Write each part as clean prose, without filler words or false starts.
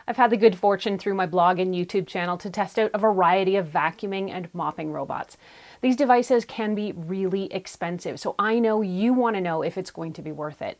I've had the good fortune through my blog and YouTube channel to test out a variety of vacuuming and mopping robots. These devices can be really expensive, so I know you want to know if it's going to be worth it.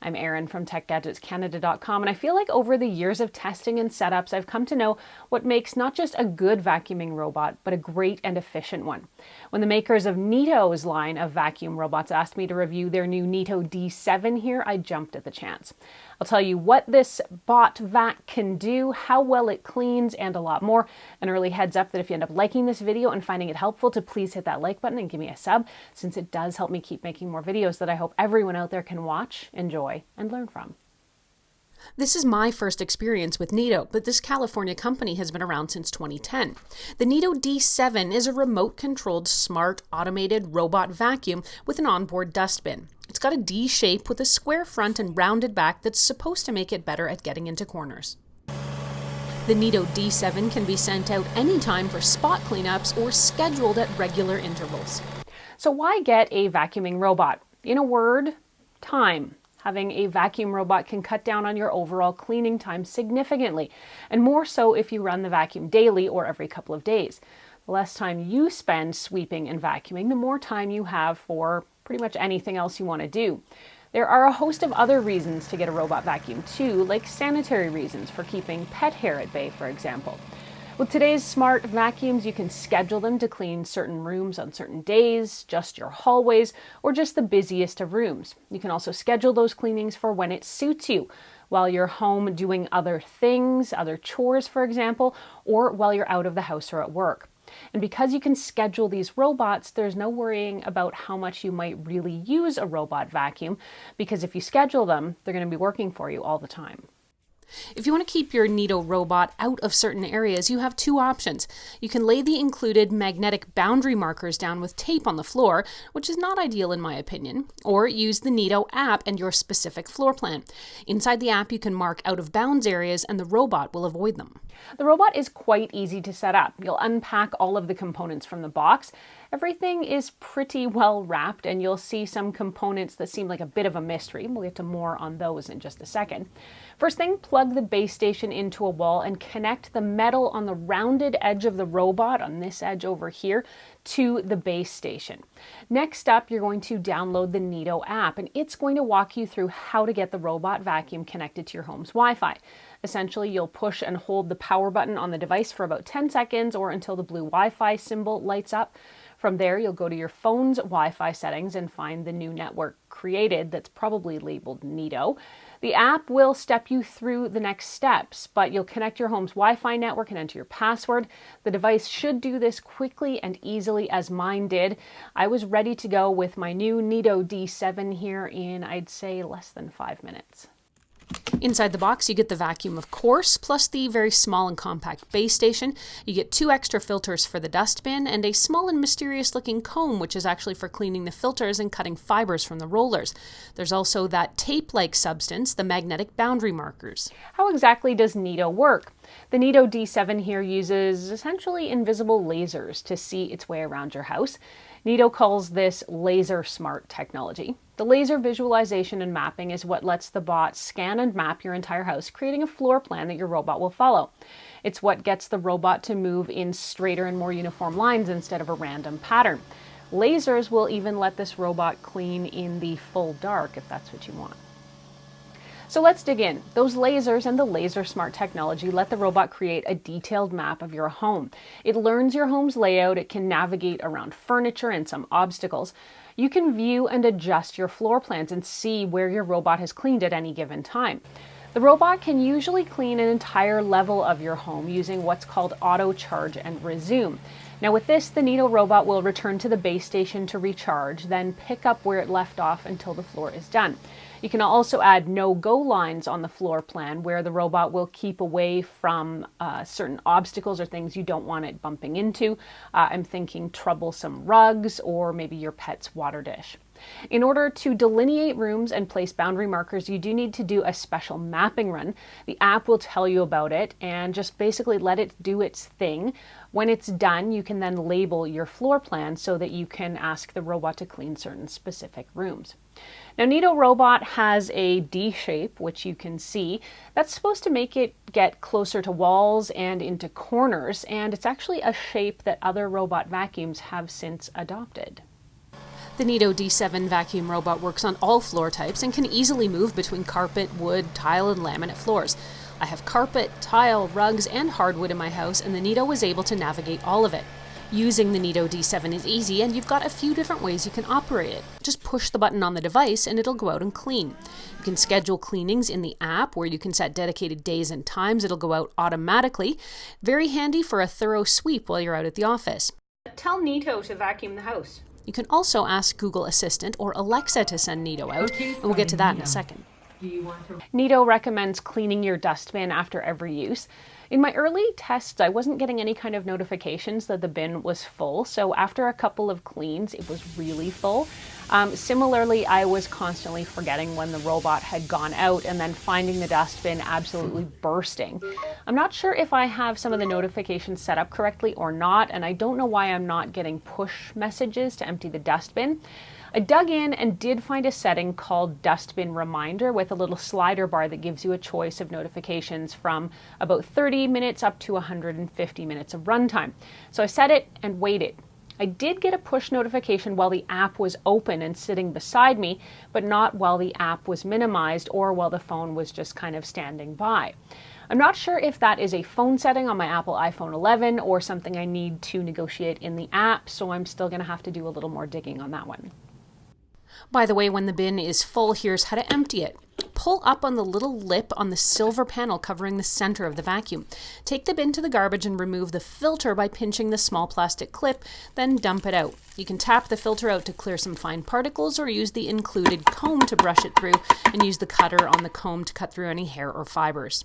I'm Erin from TechGadgetsCanada.com, and I feel like over the years of testing and setups, I've come to know what makes not just a good vacuuming robot, but a great and efficient one. When the makers of Neato's line of vacuum robots asked me to review their new Neato D7 here, I jumped at the chance. I'll tell you what this bot vac can do, how well it cleans, and a lot more. An early heads up that if you end up liking this video and finding it helpful, to please hit that like button and give me a sub, since it does help me keep making more videos that I hope everyone out there can watch, enjoy, and learn from. This is my first experience with Neato, but this California company has been around since 2010. The Neato D7 is a remote-controlled, smart, automated robot vacuum with an onboard dustbin. It's got a D shape with a square front and rounded back that's supposed to make it better at getting into corners. The Neato D7 can be sent out anytime for spot cleanups or scheduled at regular intervals. So why get a vacuuming robot? In a word, time. Having a vacuum robot can cut down on your overall cleaning time significantly, and more so if you run the vacuum daily or every couple of days. The less time you spend sweeping and vacuuming, the more time you have for pretty much anything else you want to do. There are a host of other reasons to get a robot vacuum too, like sanitary reasons for keeping pet hair at bay, for example. With today's smart vacuums, you can schedule them to clean certain rooms on certain days, just your hallways, or just the busiest of rooms. You can also schedule those cleanings for when it suits you, while you're home doing other things, other chores, for example, or while you're out of the house or at work. And because you can schedule these robots, there's no worrying about how much you might really use a robot vacuum, because if you schedule them, they're going to be working for you all the time. If you want to keep your Neato robot out of certain areas, you have two options. You can lay the included magnetic boundary markers down with tape on the floor, which is not ideal in my opinion, or use the Neato app and your specific floor plan. Inside the app, you can mark out of bounds areas and the robot will avoid them. The robot is quite easy to set up. You'll unpack all of the components from the box. Everything is pretty well wrapped, and you'll see some components that seem like a bit of a mystery. We'll get to more on those in just a second. First thing, plug the base station into a wall and connect the metal on the rounded edge of the robot, on this edge over here, to the base station. Next up, you're going to download the Neato app, and it's going to walk you through how to get the robot vacuum connected to your home's Wi-Fi. Essentially, you'll push and hold the power button on the device for about 10 seconds or until the blue Wi-Fi symbol lights up. From there, you'll go to your phone's Wi-Fi settings and find the new network created that's probably labeled Neato. The app will step you through the next steps, but you'll connect your home's Wi-Fi network and enter your password. The device should do this quickly and easily as mine did. I was ready to go with my new Neato D7 here in, I'd say, less than 5 minutes. Inside the box, you get the vacuum, of course, plus the very small and compact base station. You get 2 extra filters for the dustbin and a small and mysterious looking comb, which is actually for cleaning the filters and cutting fibers from the rollers. There's also that tape-like substance, the magnetic boundary markers. How exactly does Neato work? The Neato D7 here uses essentially invisible lasers to see its way around your house. Neato calls this laser smart technology. The laser visualization and mapping is what lets the bot scan and map your entire house, creating a floor plan that your robot will follow. It's what gets the robot to move in straighter and more uniform lines instead of a random pattern. Lasers will even let this robot clean in the full dark if that's what you want. So let's dig in. Those lasers and the laser smart technology let the robot create a detailed map of your home. It learns your home's layout, it can navigate around furniture and some obstacles. You can view and adjust your floor plans and see where your robot has cleaned at any given time. The robot can usually clean an entire level of your home using what's called auto charge and resume. Now with this, the Neato robot will return to the base station to recharge, then pick up where it left off until the floor is done. You can also add no-go lines on the floor plan where the robot will keep away from certain obstacles or things you don't want it bumping into. I'm thinking troublesome rugs or maybe your pet's water dish. In order to delineate rooms and place boundary markers, you do need to do a special mapping run. The app will tell you about it and just basically let it do its thing. When it's done, you can then label your floor plan so that you can ask the robot to clean certain specific rooms. Now, Neato Robot has a D shape, which you can see. That's supposed to make it get closer to walls and into corners, and it's actually a shape that other robot vacuums have since adopted. The Neato D7 vacuum robot works on all floor types and can easily move between carpet, wood, tile, and laminate floors. I have carpet, tile, rugs, and hardwood in my house, and the Neato was able to navigate all of it. Using the Neato D7 is easy, and you've got a few different ways you can operate it. Just push the button on the device and it'll go out and clean. You can schedule cleanings in the app where you can set dedicated days and times. It'll go out automatically. Very handy for a thorough sweep while you're out at the office. Tell Neato to vacuum the house. You can also ask Google Assistant or Alexa to send Neato out, and we'll get to that in a second. Neato recommends cleaning your dustbin after every use. In my early tests, I wasn't getting any kind of notifications that the bin was full, so after a couple of cleans, it was really full. Similarly, I was constantly forgetting when the robot had gone out and then finding the dustbin absolutely bursting. I'm not sure if I have some of the notifications set up correctly or not, and I don't know why I'm not getting push messages to empty the dustbin. I dug in and did find a setting called Dustbin Reminder with a little slider bar that gives you a choice of notifications from about 30 minutes up to 150 minutes of runtime. So I set it and waited. I did get a push notification while the app was open and sitting beside me, but not while the app was minimized or while the phone was just kind of standing by. I'm not sure if that is a phone setting on my Apple iPhone 11 or something I need to negotiate in the app, so I'm still going to have to do a little more digging on that one. By the way, when the bin is full, here's how to empty it. Pull up on the little lip on the silver panel covering the center of the vacuum. Take the bin to the garbage and remove the filter by pinching the small plastic clip, then dump it out. You can tap the filter out to clear some fine particles or use the included comb to brush it through and use the cutter on the comb to cut through any hair or fibers.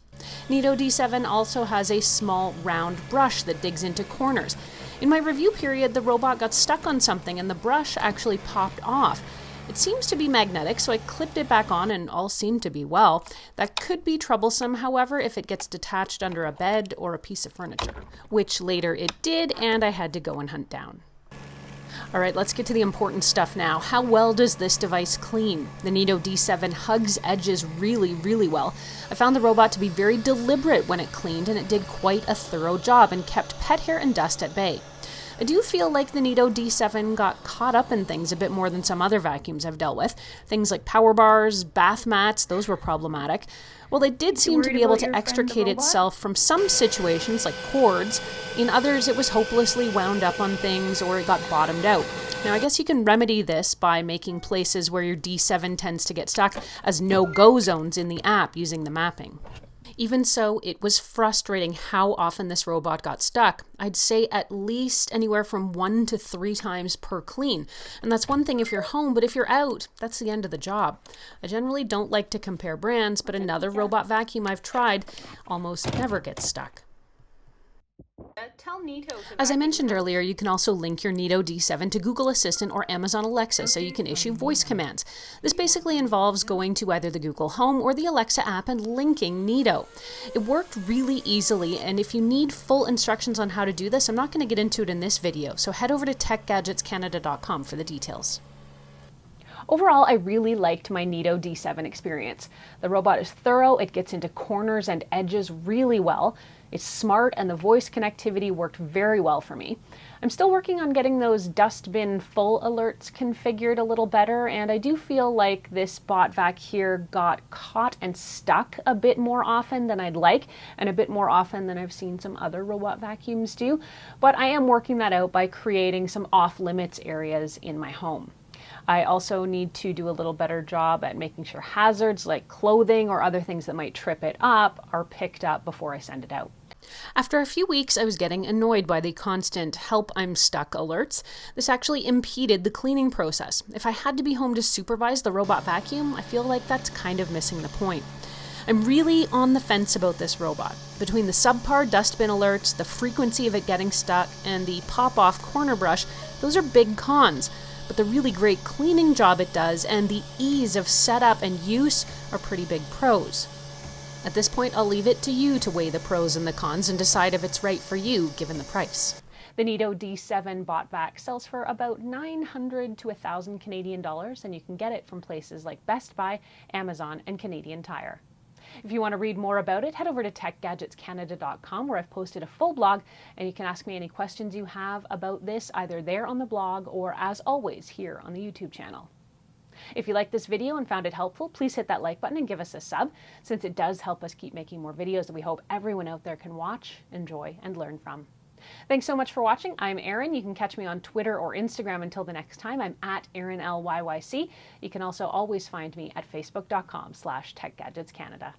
Neato D7 also has a small round brush that digs into corners. In my review period, the robot got stuck on something and the brush actually popped off. It seems to be magnetic, so I clipped it back on and all seemed to be well. That could be troublesome, however, if it gets detached under a bed or a piece of furniture, which later it did, and I had to go and hunt down. All right, let's get to the important stuff now. How well does this device clean? The Neato D7 hugs edges really, really well. I found the robot to be very deliberate when it cleaned, and it did quite a thorough job and kept pet hair and dust at bay. I do feel like the Neato D7 got caught up in things a bit more than some other vacuums I've dealt with. Things like power bars, bath mats, those were problematic. Well, it did seem to be able to extricate itself from some situations, like cords. In others, it was hopelessly wound up on things or it got bottomed out. Now, I guess you can remedy this by making places where your D7 tends to get stuck as no-go zones in the app using the mapping. Even so, it was frustrating how often this robot got stuck. I'd say at least anywhere from 1 to 3 times per clean. And that's one thing if you're home, but if you're out, that's the end of the job. I generally don't like to compare brands, but another robot vacuum I've tried almost never gets stuck. Tell Neato As I mentioned earlier, you can also link your Neato D7 to Google Assistant or Amazon Alexa so you can issue voice commands. This basically involves going to either the Google Home or the Alexa app and linking Neato. It worked really easily, and if you need full instructions on how to do this, I'm not going to get into it in this video, so head over to techgadgetscanada.com for the details. Overall, I really liked my Neato D7 experience. The robot is thorough, it gets into corners and edges really well. It's smart, and the voice connectivity worked very well for me. I'm still working on getting those dustbin full alerts configured a little better, and I do feel like this bot vac here got caught and stuck a bit more often than I'd like, and a bit more often than I've seen some other robot vacuums do. But I am working that out by creating some off-limits areas in my home. I also need to do a little better job at making sure hazards like clothing or other things that might trip it up are picked up before I send it out. After a few weeks, I was getting annoyed by the constant "help, I'm stuck" alerts. This actually impeded the cleaning process. If I had to be home to supervise the robot vacuum, I feel like that's kind of missing the point. I'm really on the fence about this robot. Between the subpar dustbin alerts, the frequency of it getting stuck, and the pop-off corner brush, those are big cons. But the really great cleaning job it does and the ease of setup and use are pretty big pros. At this point, I'll leave it to you to weigh the pros and the cons and decide if it's right for you, given the price. The Neato D7 bot vac sells for about $900 to $1,000 Canadian dollars, and you can get it from places like Best Buy, Amazon, and Canadian Tire. If you want to read more about it, head over to techgadgetscanada.com, where I've posted a full blog, and you can ask me any questions you have about this either there on the blog or, as always, here on the YouTube channel. If you liked this video and found it helpful, please hit that like button and give us a sub, since it does help us keep making more videos that we hope everyone out there can watch, enjoy, and learn from. Thanks so much for watching. I'm Erin. You can catch me on Twitter or Instagram until the next time. I'm at ErinLYYC. You can also always find me at facebook.com/techgadgetscanada.